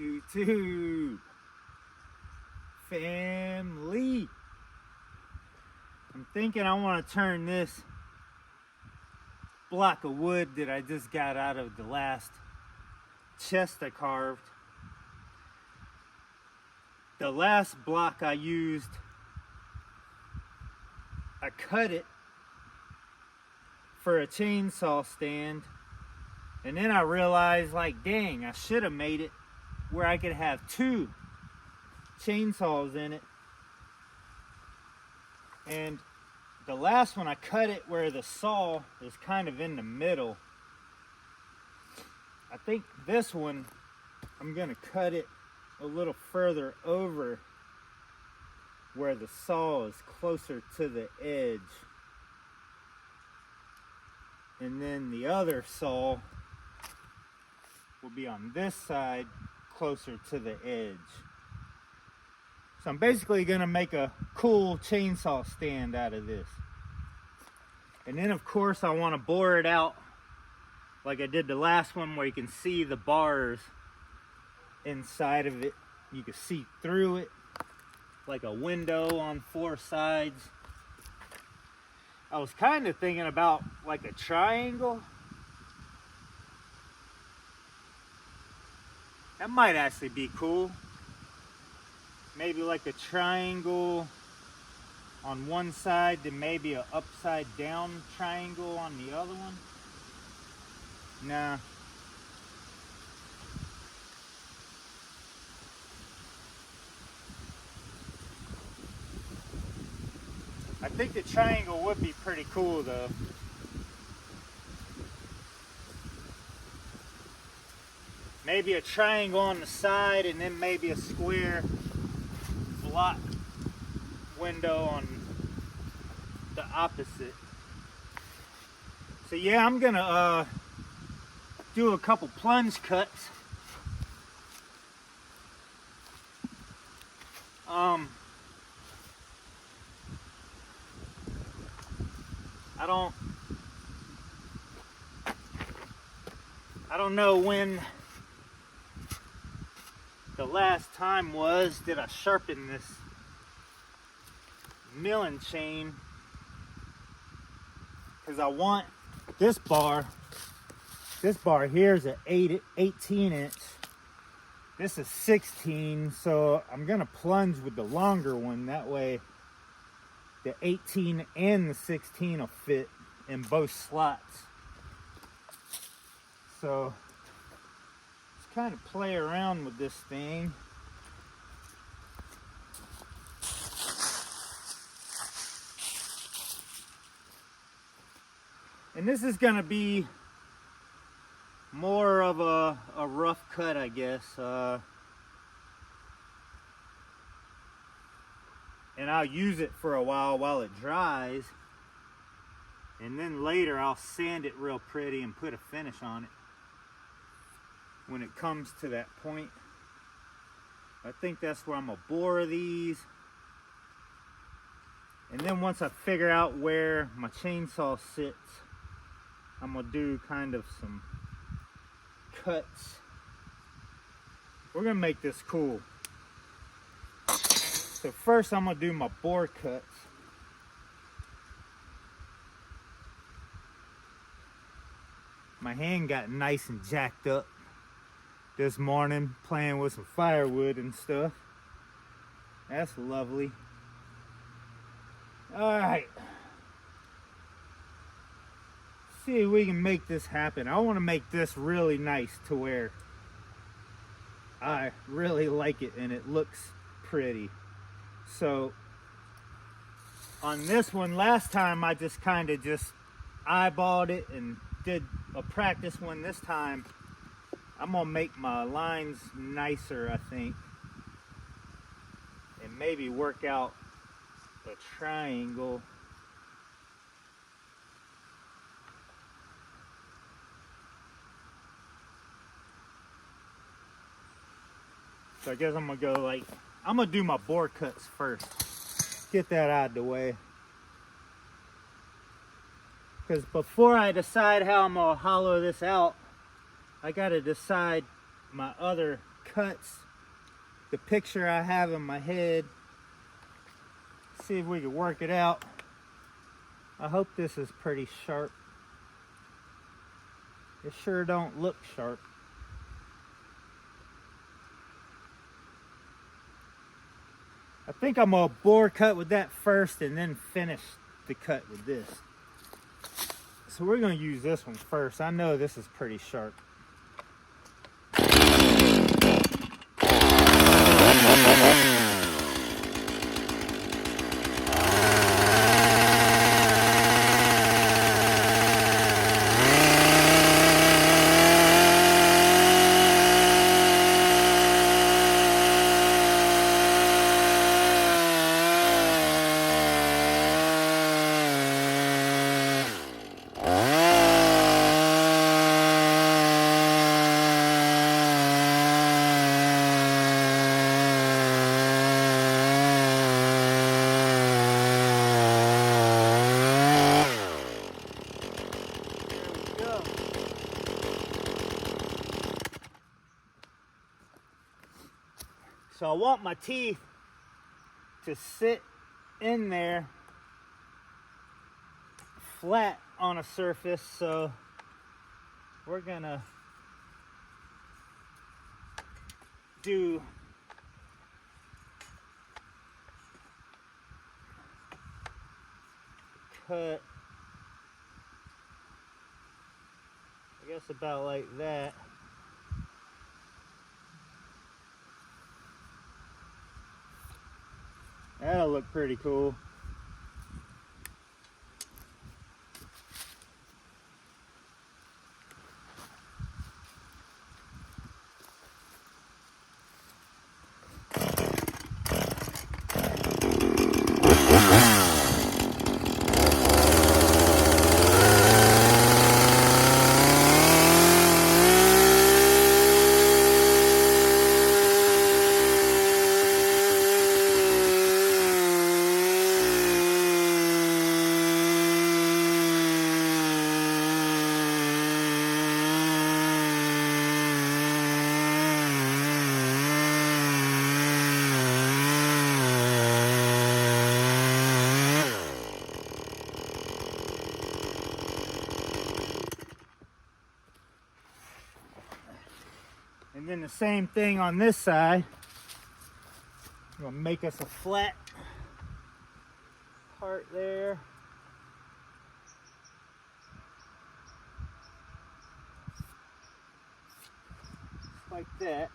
YouTube family. I'm thinking I want to turn this block of wood that I just got out of the last chest I carved. The last block I used, I cut it for a chainsaw stand, and then I realized, like, dang, I should have made it where I could have two chainsaws in it. And the last one, I cut it where the saw is kind of in the middle. I think this one, I'm gonna cut it a little further over where the saw is closer to the edge. And then the other saw will be on this side, closer to the edge. So I'm basically gonna make a cool chainsaw stand out of this. And then of course I wanna bore it out like I did the last one, where you can see the bars inside of it. You can see through it like a window on four sides. I was kind of thinking about like a triangle. That might actually be cool. Maybe like a triangle on one side, then maybe an upside down triangle on the other one. Nah. I think the triangle would be pretty cool though. Maybe a triangle on the side and then maybe a square block window on the opposite. So yeah, I'm gonna do a couple plunge cuts. I don't know when the last time was that I sharpened this milling chain, because I want this bar here is an 18 inch. This is 16, so I'm gonna plunge with the longer one. That way the 18 and the 16 will fit in both slots. So let's kind of play around with this thing. And this is gonna be more of a rough cut, I guess. And I'll use it for a while it dries. And then later I'll sand it real pretty and put a finish on it when it comes to that point. I think that's where I'm gonna bore these. And then once I figure out where my chainsaw sits, I'm gonna do kind of some cuts. We're gonna make this cool. So first I'm gonna do my bore cuts. My hand got nice and jacked up this morning playing with some firewood and stuff. That's lovely. All right. See if we can make this happen. I want to make this really nice to where I really like it and it looks pretty. So on this one, last time I just kind of just eyeballed it and did a practice one. This time I'm gonna make my lines nicer, I think, and maybe work out a triangle. So I guess I'm gonna go like, I'm gonna do my bore cuts first. Get that out of the way. Because before I decide how I'm gonna hollow this out, I gotta decide my other cuts the picture I have in my head. See if we can work it out. I hope this is pretty sharp. It sure don't look sharp. I think I'm gonna bore cut with that first and then finish the cut with this. So we're gonna use this one first. I know this is pretty sharp. So I want my teeth to sit in there flat on a surface, so we're gonna do cut, I guess about like that. That'll look pretty cool. And then the same thing on this side. I'm gonna make us a flat part there. Just like that.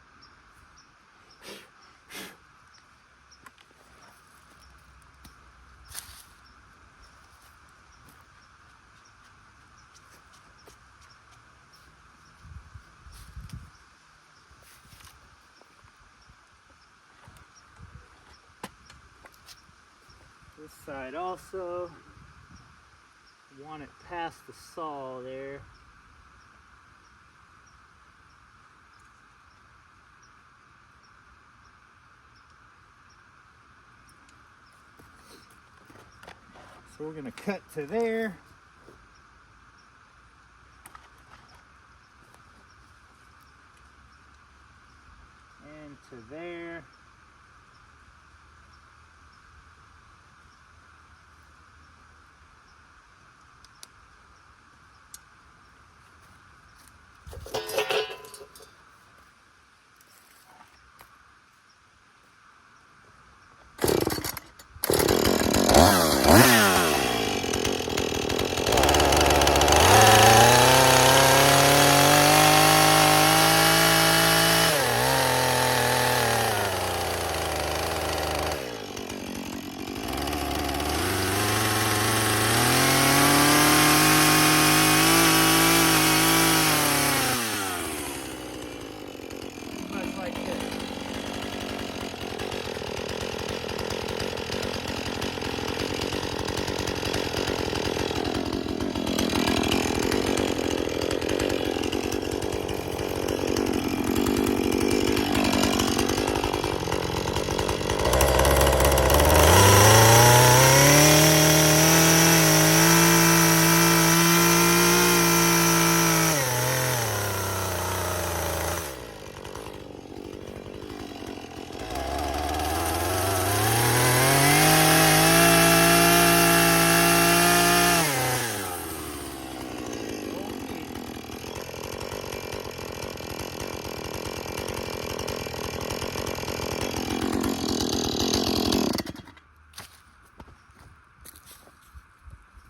This side also, want it past the saw there. So we're going to cut to there. And to there.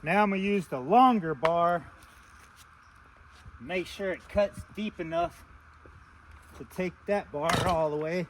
Now I'm going to use the longer bar. Make sure it cuts deep enough to take that bar all the way.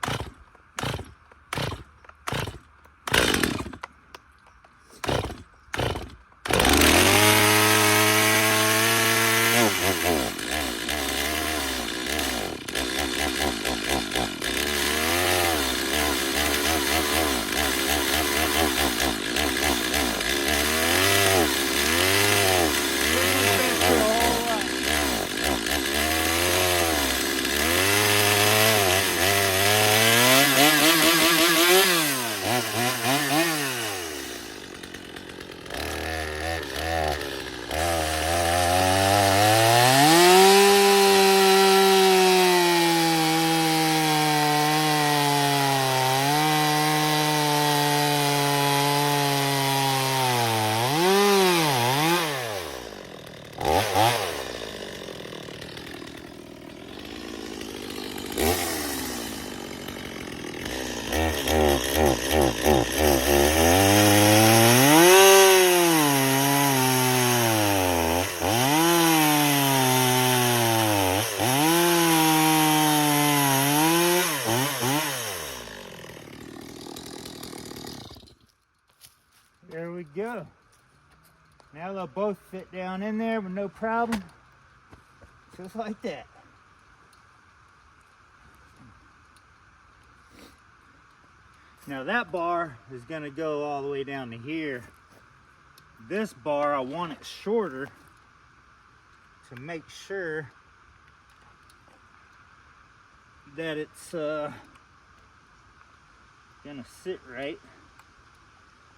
There we go. Now they'll both fit down in there with no problem. Just like that. Now that bar is going to go all the way down to here. This bar, I want it shorter to make sure that it's going to sit right.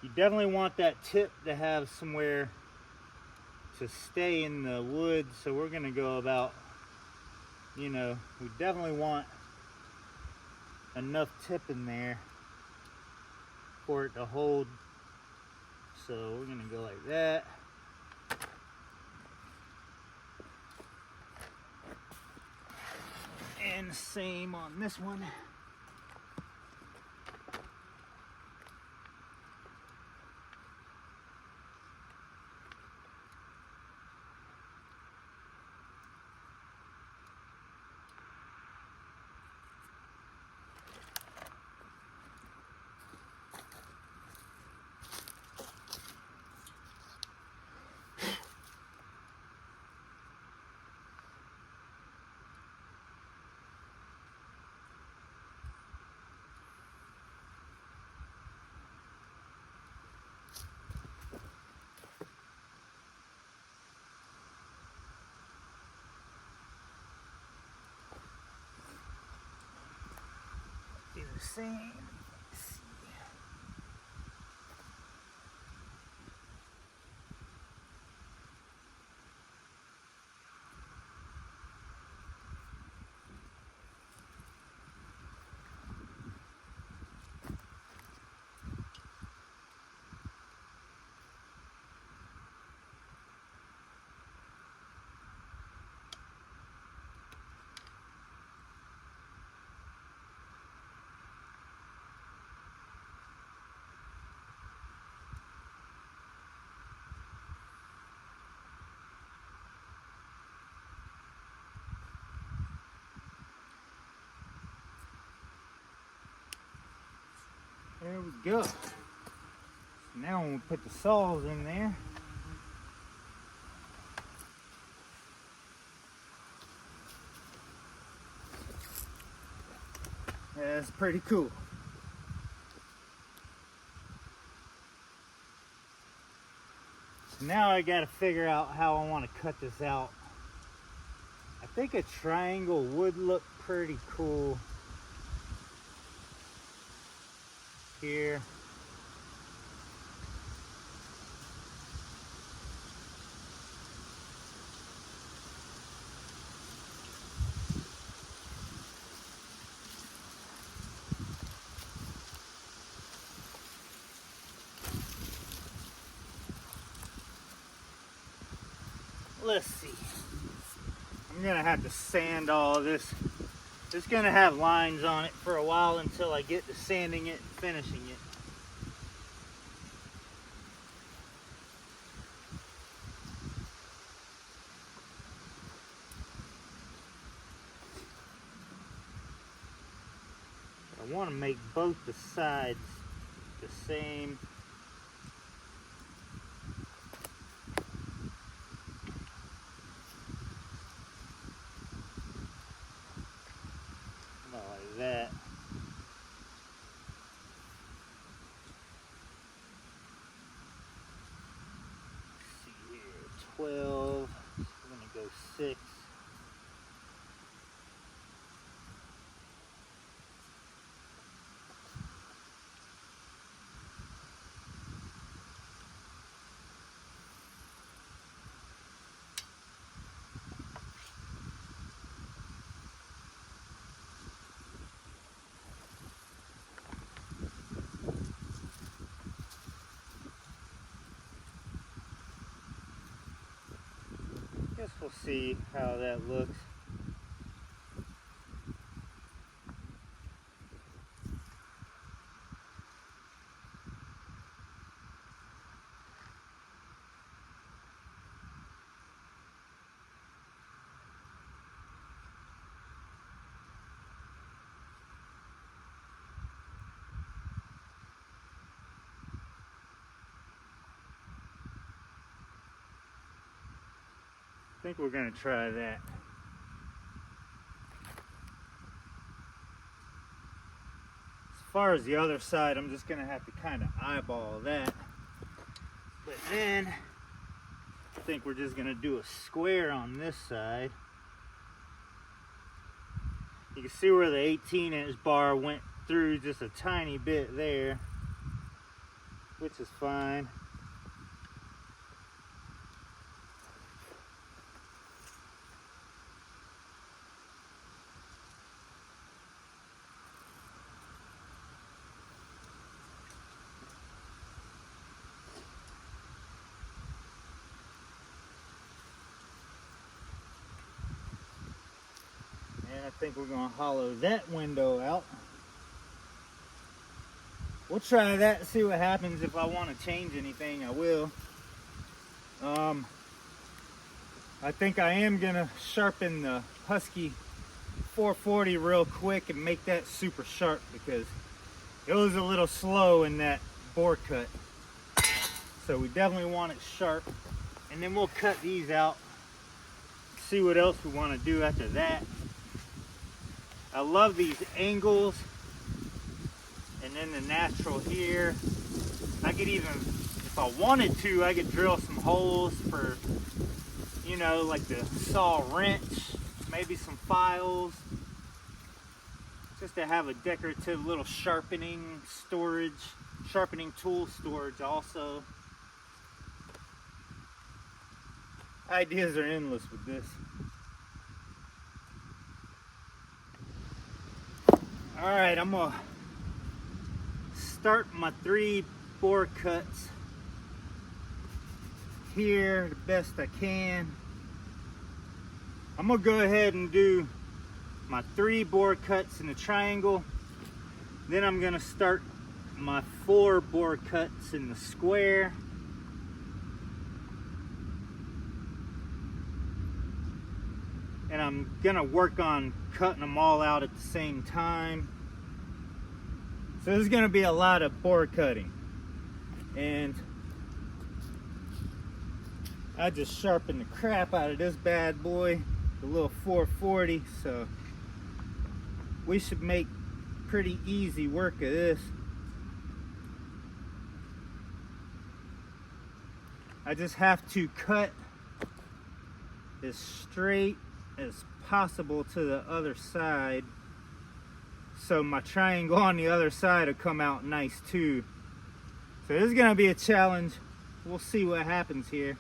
You definitely want that tip to have somewhere to stay in the wood, so we're going to go about, you know, we definitely want enough tip in there for it to hold. So we're going to go like that. And the same on this one. Do the same. Let's see. There we go. Now when we put the saws in there, that's pretty cool. So now I got to figure out how I want to cut this out. I think a triangle would look pretty cool here. Let's see. I'm gonna have to sand all of this. It's gonna have lines on it for a while until I get to sanding it and finishing it. I want to make both the sides the same. About like that. Let's see here, 12. We're gonna go 6. Guess we'll see how that looks. I think we're going to try that. As far as the other side, I'm just going to have to kind of eyeball that. But then, I think we're just going to do a square on this side. You can see where the 18-inch bar went through just a tiny bit there, which is fine. And I think we're going to hollow that window out. We'll try that, see what happens. If I want to change anything, I will. I think I am going to sharpen the Husky 440 real quick and make that super sharp, because it was a little slow in that bore cut. So we definitely want it sharp. And then we'll cut these out, see what else we want to do after that. I love these angles, and then the natural here. I could even, if I wanted to, I could drill some holes for, you know, like the saw wrench, maybe some files, just to have a decorative little sharpening storage, sharpening tool storage also. Ideas are endless with this. All right, I'm gonna start my 3 bore cuts here the best I can. I'm gonna go ahead and do my 3 bore cuts in a triangle. Then I'm gonna start my 4 bore cuts in the square. And I'm gonna work on cutting them all out at the same time. So there's gonna be a lot of bore cutting. And I just sharpened the crap out of this bad boy, the little 440, so we should make pretty easy work of this. I just have to cut as straight as possible to the other side, so my triangle on the other side will come out nice too. So this is gonna be a challenge. We'll see what happens here.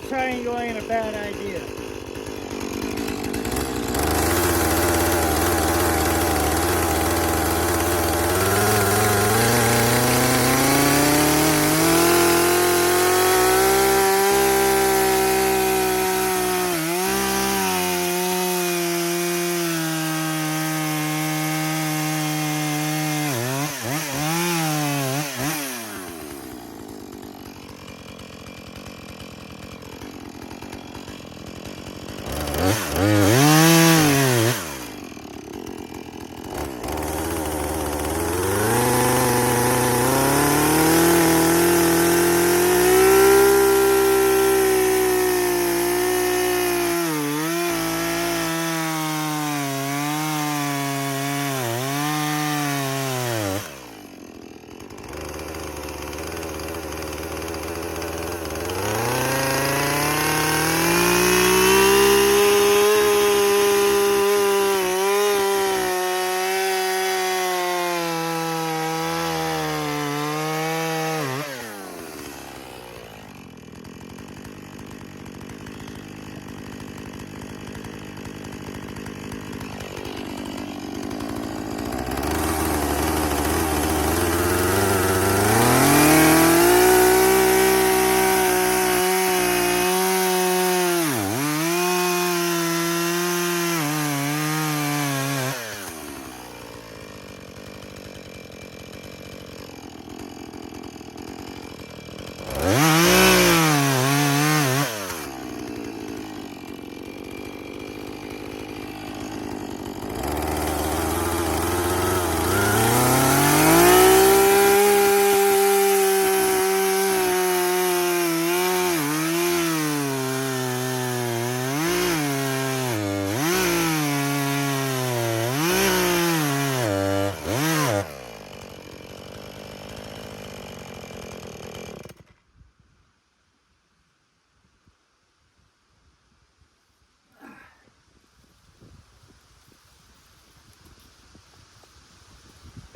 Triangle ain't a bad idea.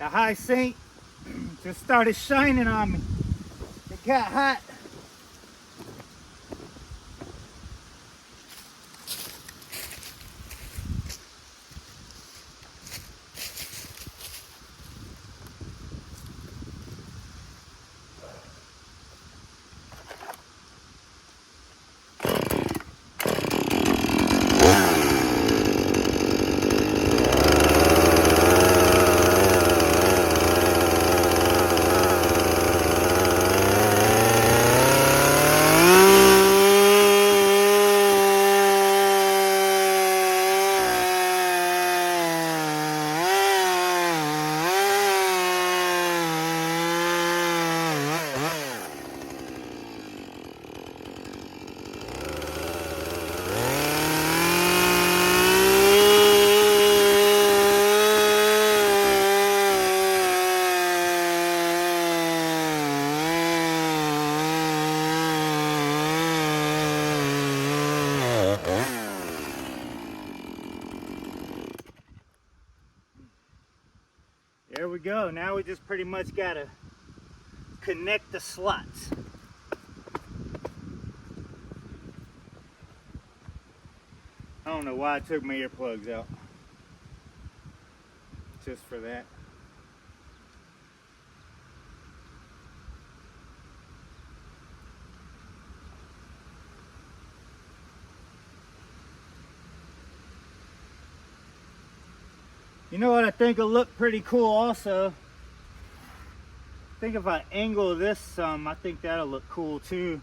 The high sink just started shining on me. It got hot. There we go. Now we just pretty much gotta connect the slots. I don't know why I took my earplugs out. Just for that. You know what I think will look pretty cool also? I think if I angle this some, I think that'll look cool too.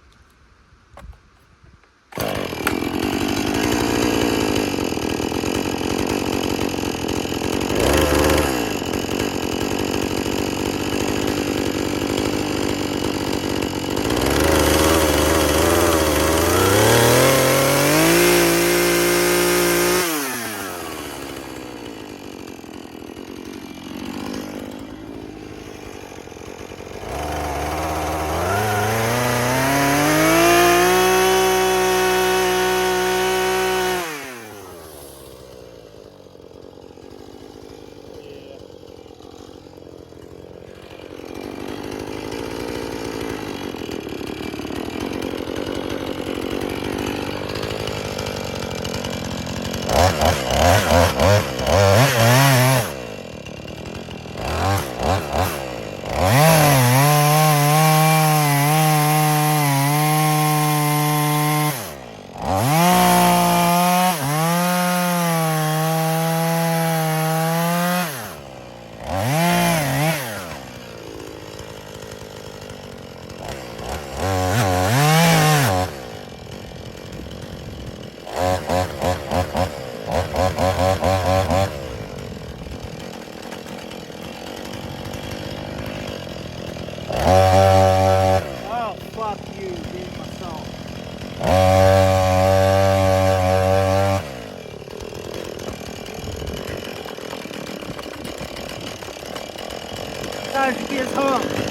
Time to get home.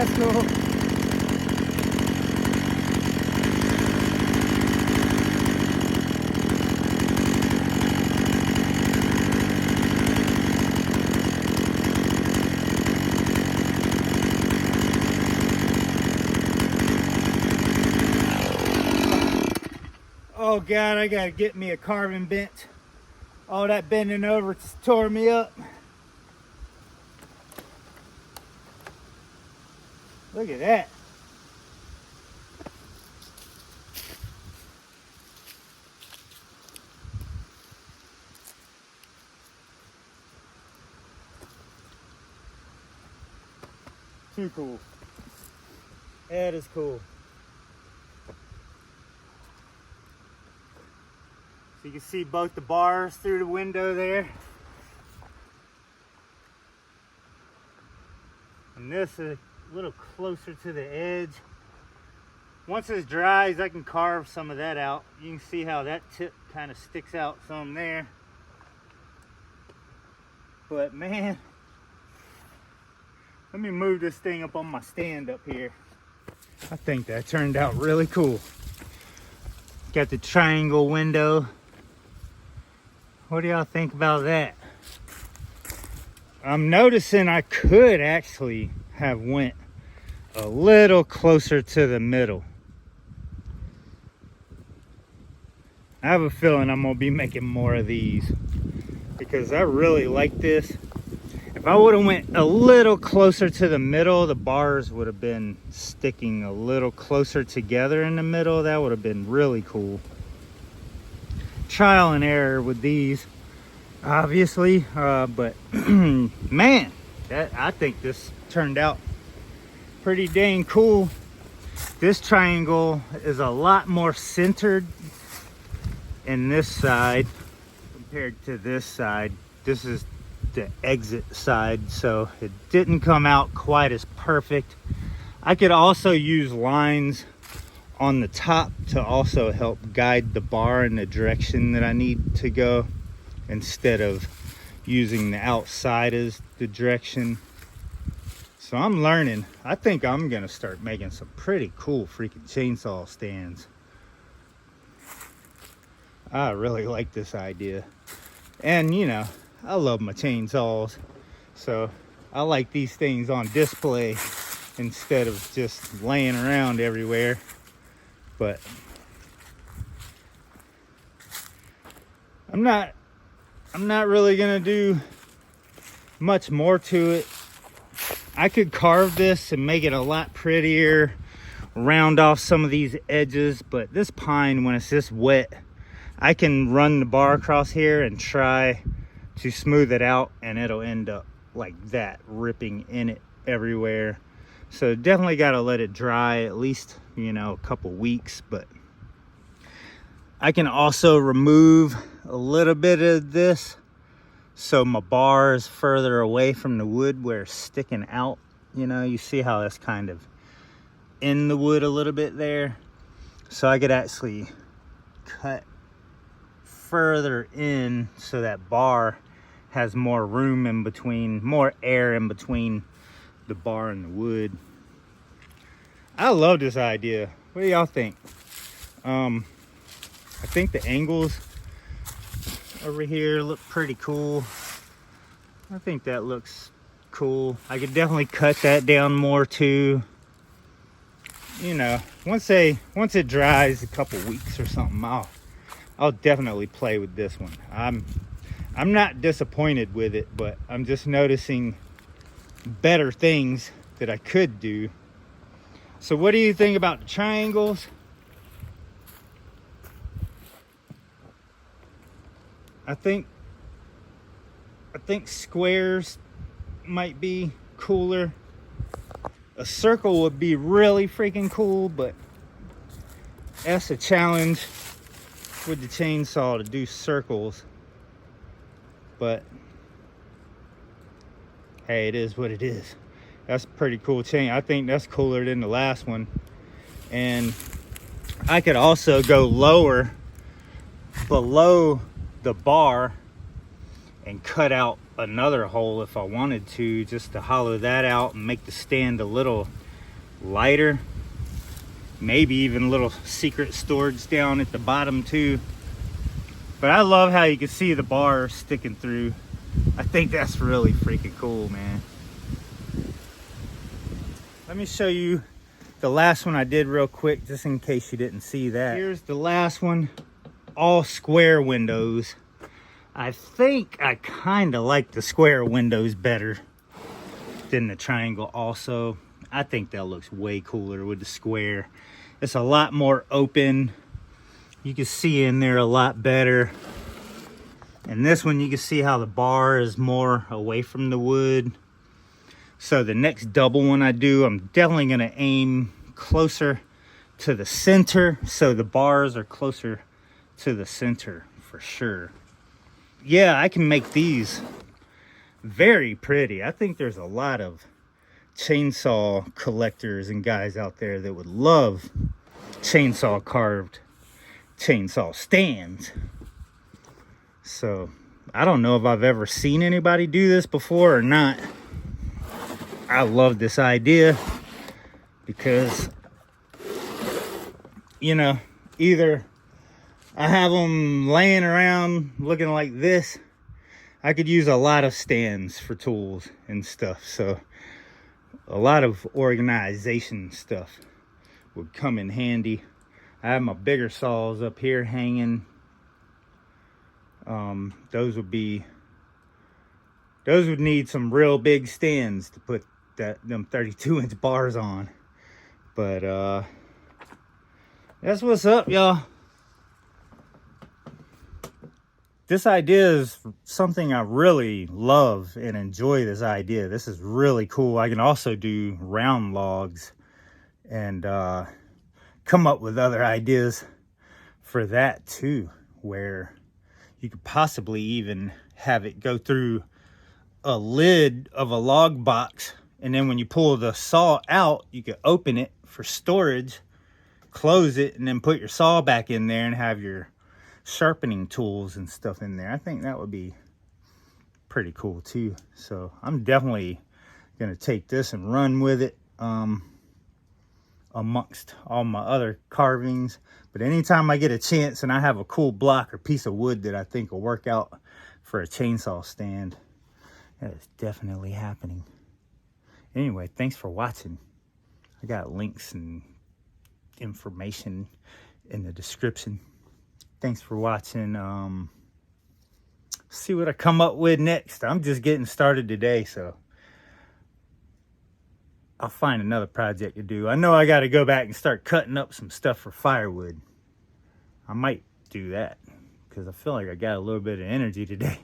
That's cool. Oh God, I gotta get me a carbon bent. All that bending over tore me up. Look at that. Too cool. That is cool. So you can see both the bars through the window there. And this is a little closer to the edge. Once this dries, I can carve some of that out. You can see how that tip kind of sticks out some there. But man, let me move this thing up on my stand up here. I think that turned out really cool. Got the triangle window. What do y'all think about that? I'm noticing I could actually have went a little closer to the middle. I have a feeling I'm gonna be making more of these because I really like this. If I would have went a little closer to the middle, the bars would have been sticking a little closer together in the middle. That would have been really cool. Trial and error with these, obviously, but man, I think this turned out pretty dang cool. This triangle is a lot more centered in this side compared to this side. This is the exit side, so it didn't come out quite as perfect. I could also use lines on the top to also help guide the bar in the direction that I need to go instead of using the outside as the direction. So I'm learning. I think I'm gonna start making some pretty cool freaking chainsaw stands. I really like this idea. And you know, I love my chainsaws, so I like these things on display instead of just laying around everywhere. But I'm not really gonna do much more to it. I could carve this and make it a lot prettier, round off some of these edges, but this pine, when it's this wet, I can run the bar across here and try to smooth it out, and it'll end up like that, ripping in it everywhere. So definitely got to let it dry at least, you know, a couple weeks. But I can also remove a little bit of this so my bar is further away from the wood where it's sticking out. You know, you see how that's kind of in the wood a little bit there. So I could actually cut further in so that bar has more room in between, more air in between the bar and the wood. I love this idea. What do y'all think? I think the angles over here look pretty cool. I think that looks cool. I could definitely cut that down more too. You know, once it dries a couple weeks or something, I'll definitely play with this one. I'm not disappointed with it, but I'm just noticing better things that I could do. So what do you think about the triangles? I think squares might be cooler. A circle would be really freaking cool, but that's a challenge with the chainsaw to do circles. But hey, it is what it is. That's a pretty cool chain. I think that's cooler than the last one. And I could also go lower below the bar and cut out another hole if I wanted to, just to hollow that out and make the stand a little lighter. Maybe even a little secret storage down at the bottom too. But I love how you can see the bar sticking through. I think that's really freaking cool, man. Let me show you the last one I did real quick, just in case you didn't see that. Here's the last one, all square windows. I think I kind of like the square windows better than the triangle also. I think that looks way cooler with the square. It's a lot more open. You can see in there a lot better. And this one, you can see how the bar is more away from the wood. So the next double one I do, I'm definitely gonna aim closer to the center, so the bars are closer to the center for sure. Yeah, I can make these very pretty. I think there's a lot of chainsaw collectors and guys out there that would love chainsaw carved chainsaw stands. So I don't know if I've ever seen anybody do this before or not. I love this idea because, you know, either I have them laying around looking like this. I could use a lot of stands for tools and stuff. So a lot of organization stuff would come in handy. I have my bigger saws up here hanging. Those would need some real big stands to put them 32-inch bars on. But that's what's up, y'all. This idea is something I really love and enjoy. This idea, this is really cool. I can also do round logs and come up with other ideas for that too, where you could possibly even have it go through a lid of a log box, and then when you pull the saw out, you could open it for storage, close it, and then put your saw back in there and have your sharpening tools and stuff in there. I think that would be pretty cool too. So I'm definitely gonna take this and run with it amongst all my other carvings. But anytime I get a chance and I have a cool block or piece of wood that I think will work out for a chainsaw stand, that is definitely happening. Anyway, thanks for watching. I got links and information in the description. Thanks for watching. See what I come up with next. I'm just getting started today, so I'll find another project to do. I know I got to go back and start cutting up some stuff for firewood. I might do that because I feel like I got a little bit of energy today.